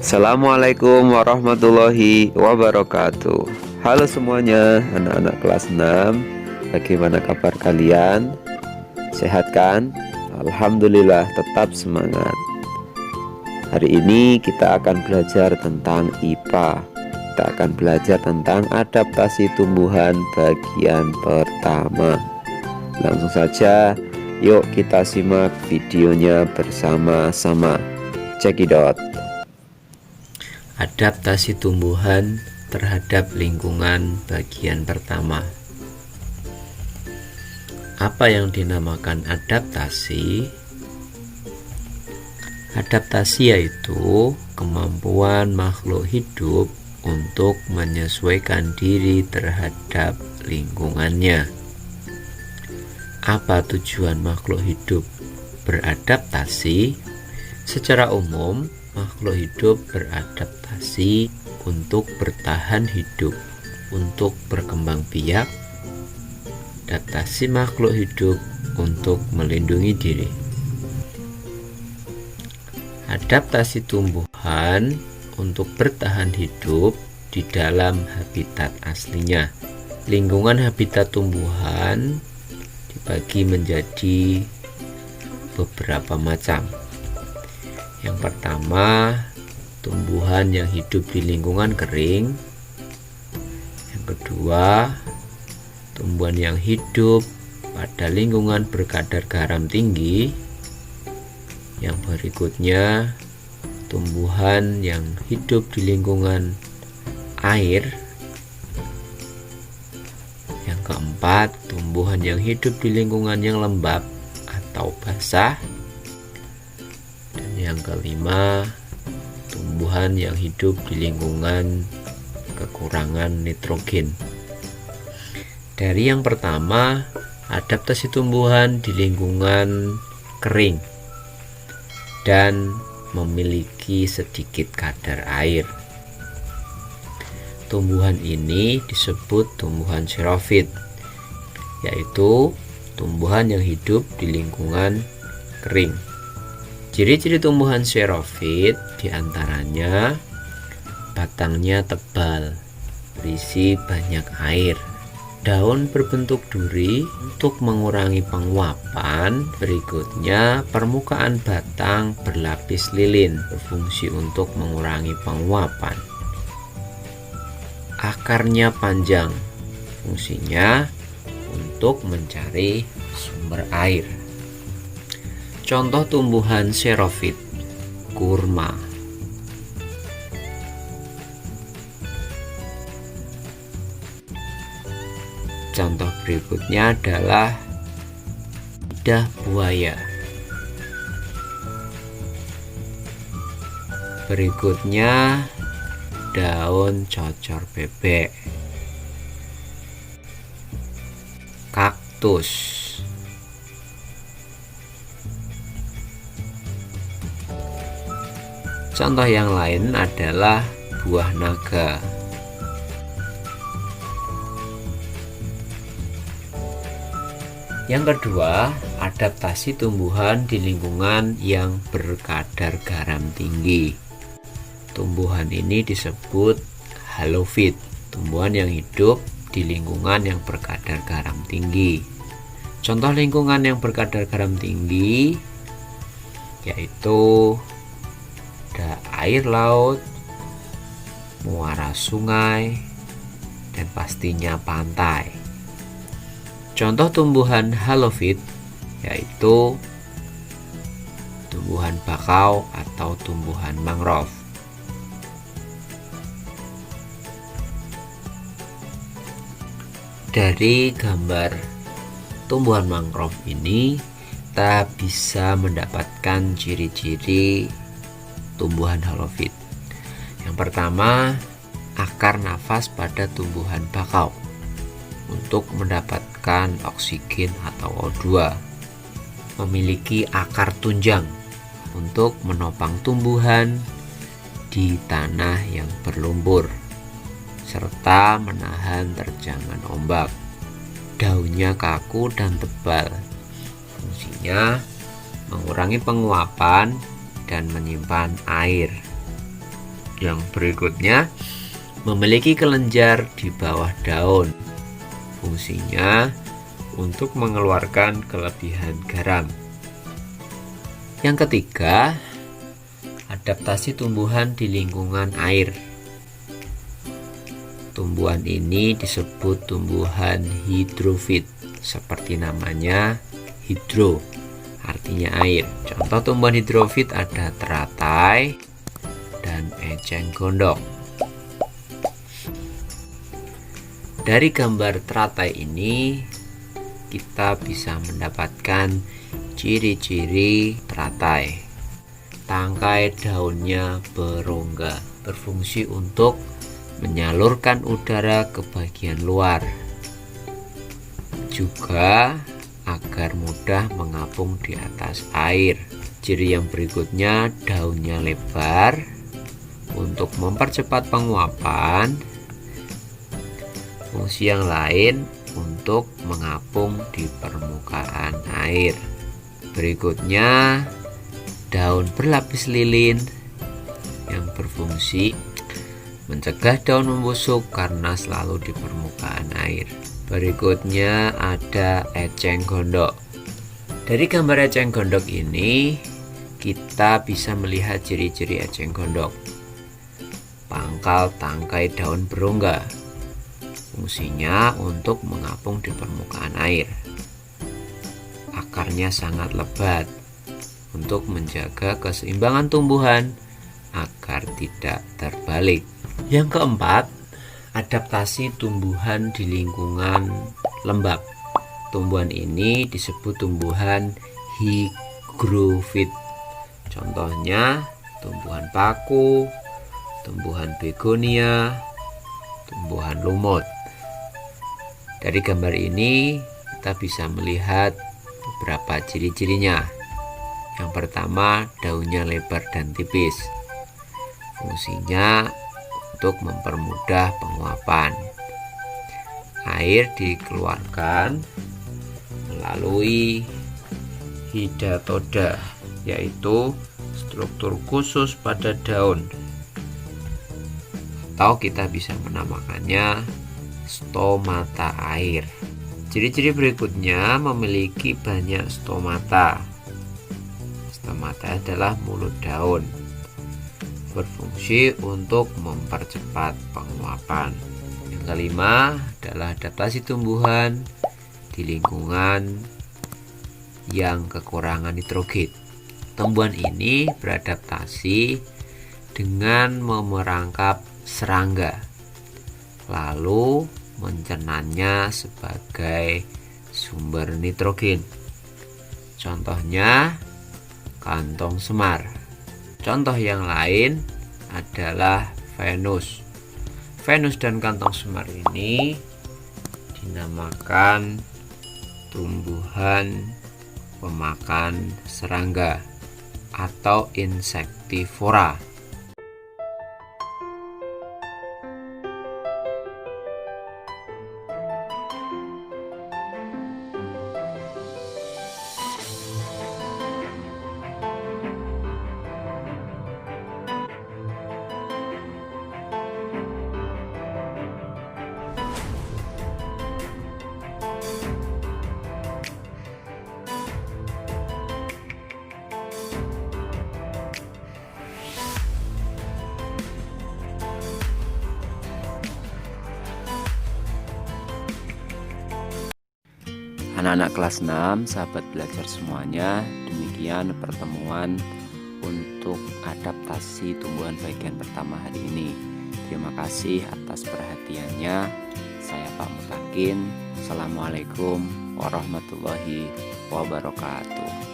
Assalamualaikum warahmatullahi wabarakatuh. Halo semuanya, anak-anak kelas 6. Bagaimana kabar kalian? Sehat kan? Alhamdulillah, tetap semangat. Hari ini kita akan belajar tentang IPA. Kita akan belajar tentang adaptasi tumbuhan bagian pertama. Langsung saja, yuk kita simak videonya bersama-sama. Check it out. Adaptasi tumbuhan terhadap lingkungan bagian pertama. Apa yang dinamakan adaptasi? Adaptasi yaitu kemampuan makhluk hidup untuk menyesuaikan diri terhadap lingkungannya. Apa tujuan makhluk hidup beradaptasi? Secara umum, makhluk hidup beradaptasi untuk bertahan hidup, untuk berkembang biak. Adaptasi makhluk hidup untuk melindungi diri. Adaptasi tumbuhan untuk bertahan hidup di dalam habitat aslinya. Lingkungan habitat tumbuhan dibagi menjadi beberapa macam. Yang pertama, tumbuhan yang hidup di lingkungan kering. Yang kedua, tumbuhan yang hidup pada lingkungan berkadar garam tinggi. Yang berikutnya, tumbuhan yang hidup di lingkungan air. Yang keempat, tumbuhan yang hidup di lingkungan yang lembab atau basah. Yang kelima, tumbuhan yang hidup di lingkungan kekurangan nitrogen. Dari yang pertama, adaptasi tumbuhan di lingkungan kering dan memiliki sedikit kadar air. Tumbuhan ini disebut tumbuhan xerofit, yaitu tumbuhan yang hidup di lingkungan kering. Ciri-ciri tumbuhan xerofit diantaranya batangnya tebal, berisi banyak air, daun berbentuk duri untuk mengurangi penguapan. Berikutnya, permukaan batang berlapis lilin, berfungsi untuk mengurangi penguapan. Akarnya panjang, fungsinya untuk mencari sumber air. Contoh tumbuhan xerofit, kurma. Contoh berikutnya adalah lidah buaya. Berikutnya daun cocor bebek, kaktus. Contoh yang lain adalah buah naga. Yang kedua, adaptasi tumbuhan di lingkungan yang berkadar garam tinggi. Tumbuhan ini disebut halofit, tumbuhan yang hidup di lingkungan yang berkadar garam tinggi. Contoh lingkungan yang berkadar garam tinggi yaitu air laut, muara sungai, dan pastinya pantai. Contoh tumbuhan halofit yaitu tumbuhan bakau atau tumbuhan mangrove. Dari gambar tumbuhan mangrove ini, kita bisa mendapatkan ciri-ciri tumbuhan halofit. Yang pertama, akar nafas pada tumbuhan bakau untuk mendapatkan oksigen atau O2. Memiliki akar tunjang untuk menopang tumbuhan di tanah yang berlumpur serta menahan terjangan ombak. Daunnya kaku dan tebal. Fungsinya mengurangi penguapan dan menyimpan air. Yang berikutnya, memiliki kelenjar di bawah daun. Fungsinya untuk mengeluarkan kelebihan garam. Yang ketiga, adaptasi tumbuhan di lingkungan air. Tumbuhan ini disebut tumbuhan hidrofit, seperti namanya hidro, artinya air. Contoh tumbuhan hidrofit ada teratai dan eceng gondok. Dari gambar teratai ini kita bisa mendapatkan ciri-ciri teratai. Tangkai daunnya berongga, berfungsi untuk menyalurkan udara ke bagian luar, juga agar mudah mengapung di atas air. Ciri yang berikutnya, daunnya lebar untuk mempercepat penguapan. Fungsi yang lain untuk mengapung di permukaan air. Berikutnya, daun berlapis lilin yang berfungsi mencegah daun membusuk karena selalu di permukaan air. Berikutnya ada eceng gondok. Dari gambar eceng gondok ini kita bisa melihat ciri-ciri eceng gondok. Pangkal tangkai daun berongga, fungsinya untuk mengapung di permukaan air. Akarnya sangat lebat untuk menjaga keseimbangan tumbuhan agar tidak terbalik. Yang keempat, adaptasi tumbuhan di lingkungan lembab. Tumbuhan ini disebut tumbuhan higrofit. Contohnya tumbuhan paku, tumbuhan begonia, tumbuhan lumut. Dari gambar ini kita bisa melihat beberapa ciri-cirinya. Yang pertama, daunnya lebar dan tipis. Fungsinya untuk mempermudah penguapan. Air dikeluarkan melalui hidatoda, yaitu struktur khusus pada daun, atau kita bisa menamakannya stomata air. Ciri-ciri berikutnya, memiliki banyak stomata. Stomata adalah mulut daun, berfungsi untuk mempercepat penguapan. Yang kelima adalah adaptasi tumbuhan di lingkungan yang kekurangan nitrogen. Tumbuhan ini beradaptasi dengan memerangkap serangga, lalu mencernanya sebagai sumber nitrogen. Contohnya kantong semar. Contoh yang lain adalah Venus. Venus dan kantong semar ini dinamakan tumbuhan pemakan serangga atau insektivora. Anak-anak kelas 6, sahabat belajar semuanya, demikian pertemuan untuk adaptasi tumbuhan bagian pertama hari ini. Terima kasih atas perhatiannya. Saya Pak Mutakin. Assalamualaikum warahmatullahi wabarakatuh.